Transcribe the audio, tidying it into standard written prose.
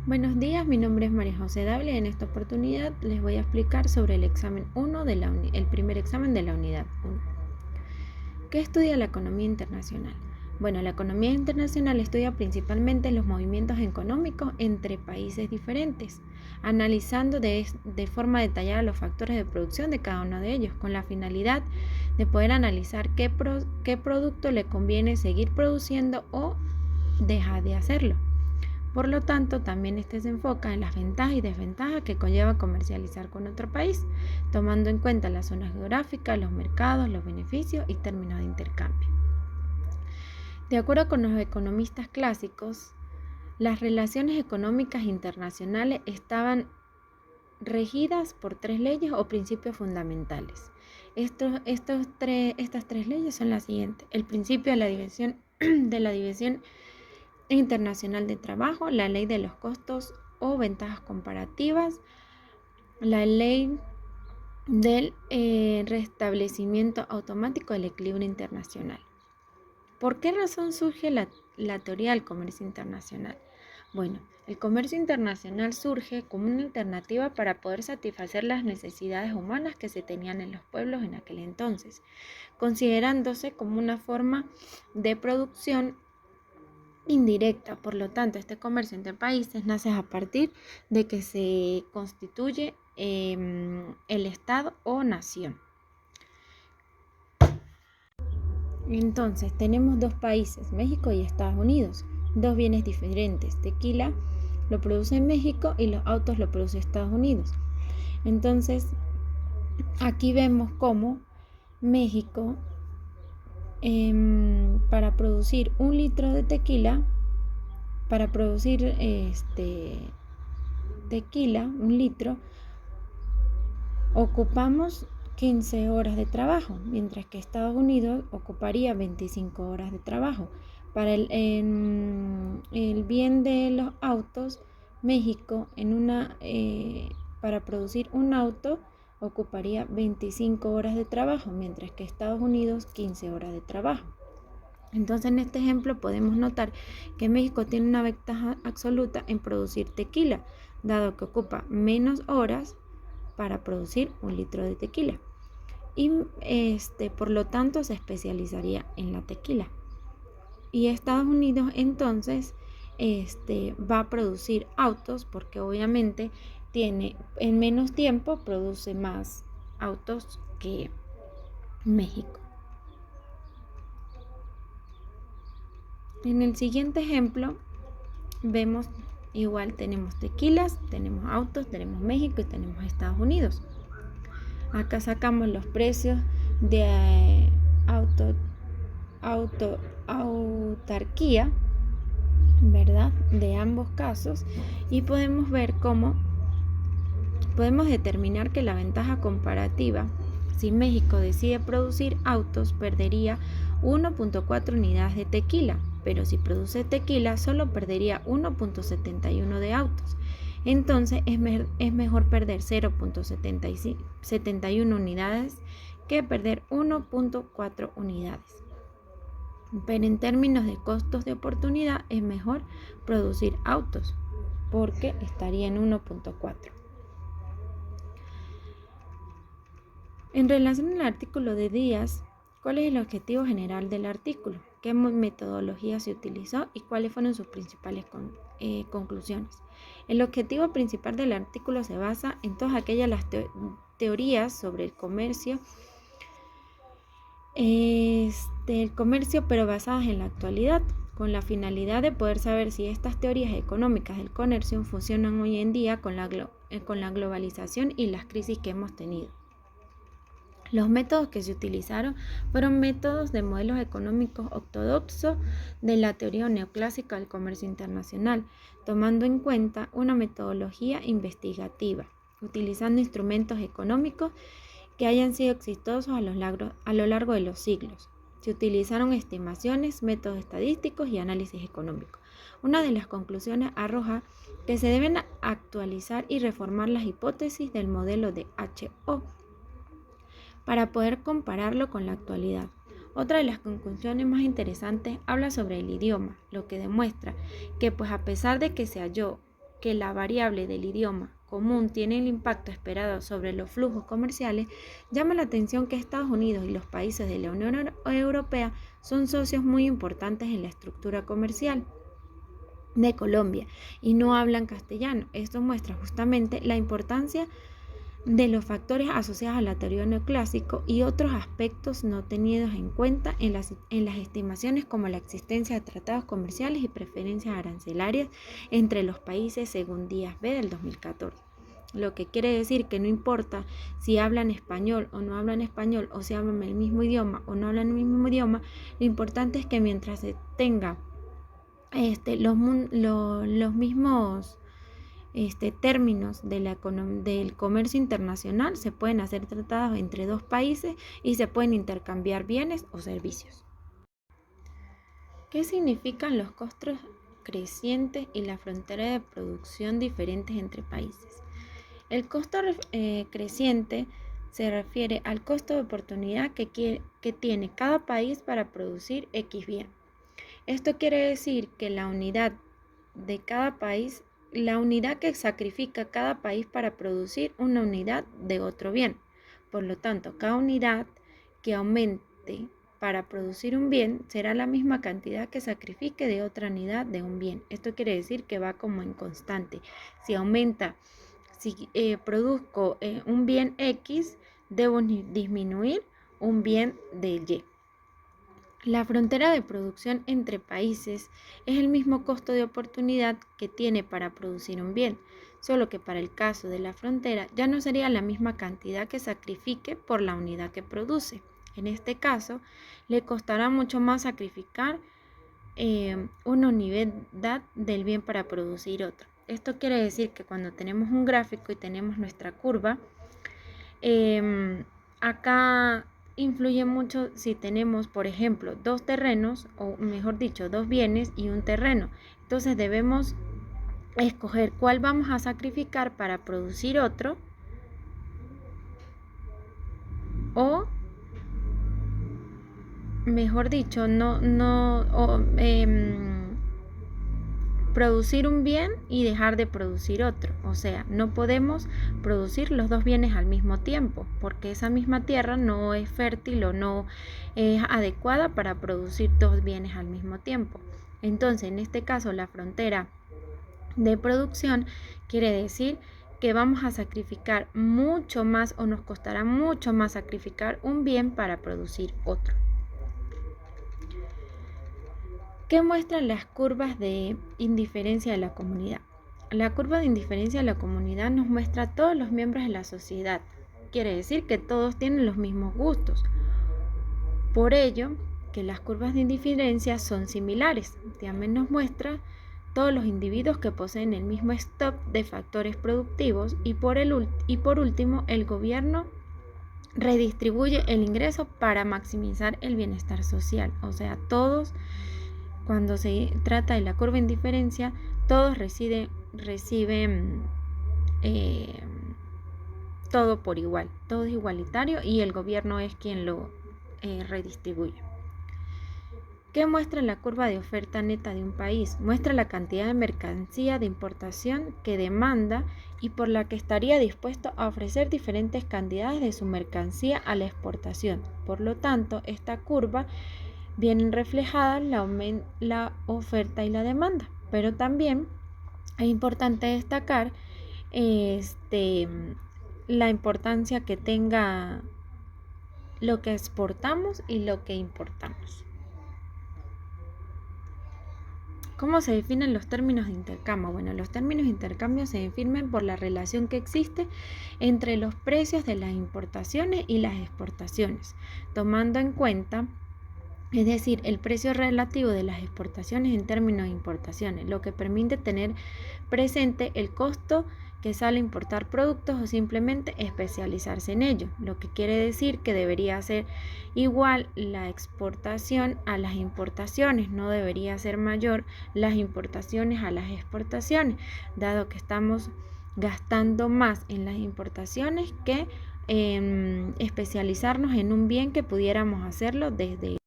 Buenos días, mi nombre es María José Dable y en esta oportunidad les voy a explicar sobre el examen 1 de el primer examen de la unidad 1. ¿Qué estudia la economía internacional? Bueno, la economía internacional estudia principalmente los movimientos económicos entre países diferentes, analizando de forma detallada los factores de producción de cada uno de ellos, con la finalidad de poder analizar qué producto le conviene seguir produciendo o dejar de hacerlo. Por lo tanto, también se enfoca en las ventajas y desventajas que conlleva comercializar con otro país, tomando en cuenta las zonas geográficas, los mercados, los beneficios y términos de intercambio. De acuerdo con los economistas clásicos, las relaciones económicas internacionales estaban regidas por tres leyes o principios fundamentales. Estas tres leyes son las siguientes: el principio de la división internacional de trabajo, la ley de los costos o ventajas comparativas, la ley del restablecimiento automático del equilibrio internacional. ¿Por qué razón surge la teoría del comercio internacional? Bueno, el comercio internacional surge como una alternativa para poder satisfacer las necesidades humanas que se tenían en los pueblos en aquel entonces, considerándose como una forma de producción indirecta. Por lo tanto, este comercio entre países nace a partir de que se constituye el Estado o nación. Entonces, tenemos dos países, México y Estados Unidos, dos bienes diferentes. Tequila lo produce México y los autos lo produce Estados Unidos. Entonces, aquí vemos cómo México, para producir un litro de tequila, para producir tequila, un litro, ocupamos 15 horas de trabajo, mientras que Estados Unidos ocuparía 25 horas de trabajo. Para el bien de los autos, México para producir un auto ocuparía 25 horas de trabajo, mientras que Estados Unidos 15 horas de trabajo. Entonces, en este ejemplo podemos notar que México tiene una ventaja absoluta en producir tequila, dado que ocupa menos horas para producir un litro de tequila y por lo tanto se especializaría en la tequila. Y Estados Unidos entonces va a producir autos porque obviamente tiene en menos tiempo, produce más autos que México. En el siguiente ejemplo vemos igual, tenemos tequilas, tenemos autos, tenemos México y tenemos Estados Unidos. Acá sacamos los precios de autarquía, ¿verdad? De ambos casos, y podemos ver cómo podemos determinar que la ventaja comparativa, si México decide producir autos, perdería 1.4 unidades de tequila, pero si produce tequila solo perdería 1.71 de autos. Entonces es mejor perder 0.71 unidades que perder 1.4 unidades. Pero en términos de costos de oportunidad es mejor producir autos porque estaría en 1.4. En relación al artículo de Díaz, ¿cuál es el objetivo general del artículo? ¿Qué metodología se utilizó y cuáles fueron sus principales conclusiones? El objetivo principal del artículo se basa en todas aquellas teorías sobre el comercio, pero basadas en la actualidad, con la finalidad de poder saber si estas teorías económicas del comercio funcionan hoy en día con la globalización y las crisis que hemos tenido. Los métodos que se utilizaron fueron métodos de modelos económicos ortodoxos de la teoría neoclásica del comercio internacional, tomando en cuenta una metodología investigativa, utilizando instrumentos económicos que hayan sido exitosos a lo largo de los siglos. Se utilizaron estimaciones, métodos estadísticos y análisis económico. Una de las conclusiones arroja que se deben actualizar y reformar las hipótesis del modelo de HO para poder compararlo con la actualidad. Otra de las conclusiones más interesantes habla sobre el idioma, lo que demuestra que a pesar de que se halló que la variable del idioma común tiene el impacto esperado sobre los flujos comerciales, llama la atención que Estados Unidos y los países de la Unión Europea son socios muy importantes en la estructura comercial de Colombia y no hablan castellano. Esto muestra justamente la importancia de los factores asociados al teoría neoclásico y otros aspectos no tenidos en cuenta en las estimaciones, como la existencia de tratados comerciales y preferencias arancelarias entre los países según Díaz B. del 2014. Lo que quiere decir que no importa si hablan español o no hablan español, o si hablan el mismo idioma o no hablan el mismo idioma, lo importante es que mientras se tenga los mismos términos del comercio internacional, se pueden hacer tratados entre dos países y se pueden intercambiar bienes o servicios. ¿Qué significan los costos crecientes y la frontera de producción diferentes entre países? El costo creciente se refiere al costo de oportunidad que tiene cada país para producir X bien. Esto quiere decir que la unidad que sacrifica cada país para producir una unidad de otro bien. Por lo tanto, cada unidad que aumente para producir un bien será la misma cantidad que sacrifique de otra unidad de un bien. Esto quiere decir que va como en constante. Si produzco un bien X, debo disminuir un bien de Y. La frontera de producción entre países es el mismo costo de oportunidad que tiene para producir un bien, solo que para el caso de la frontera ya no sería la misma cantidad que sacrifique por la unidad que produce. En este caso, le costará mucho más sacrificar una unidad del bien para producir otro. Esto quiere decir que cuando tenemos un gráfico y tenemos nuestra curva, acá influye mucho si tenemos, por ejemplo, dos terrenos, o mejor dicho, dos bienes y un terreno. Entonces debemos escoger cuál vamos a sacrificar para producir otro, o mejor dicho, producir un bien y dejar de producir otro. O sea, no podemos producir los dos bienes al mismo tiempo, porque esa misma tierra no es fértil o no es adecuada para producir dos bienes al mismo tiempo. Entonces, en este caso, la frontera de producción quiere decir que vamos a sacrificar mucho más, o nos costará mucho más sacrificar un bien para producir otro. ¿Qué muestran las curvas de indiferencia de la comunidad? La curva de indiferencia de la comunidad nos muestra a todos los miembros de la sociedad. Quiere decir que todos tienen los mismos gustos. Por ello, que las curvas de indiferencia son similares. También nos muestra todos los individuos que poseen el mismo stock de factores productivos, y por último, el gobierno redistribuye el ingreso para maximizar el bienestar social. O sea, todos, cuando se trata de la curva de indiferencia, todos reciben todo por igual, todo es igualitario y el gobierno es quien lo redistribuye. ¿Qué muestra la curva de oferta neta de un país? Muestra la cantidad de mercancía de importación que demanda y por la que estaría dispuesto a ofrecer diferentes cantidades de su mercancía a la exportación. Por lo tanto, esta curva viene reflejada la oferta y la demanda, pero también es importante destacar la importancia que tenga lo que exportamos y lo que importamos. ¿Cómo se definen los términos de intercambio? Bueno, los términos de intercambio se definen por la relación que existe entre los precios de las importaciones y las exportaciones, tomando en cuenta, es decir, el precio relativo de las exportaciones en términos de importaciones, lo que permite tener presente el costo que sale importar productos o simplemente especializarse en ello, lo que quiere decir que debería ser igual la exportación a las importaciones, no debería ser mayor las importaciones a las exportaciones, dado que estamos gastando más en las importaciones que especializarnos en un bien que pudiéramos hacerlo desde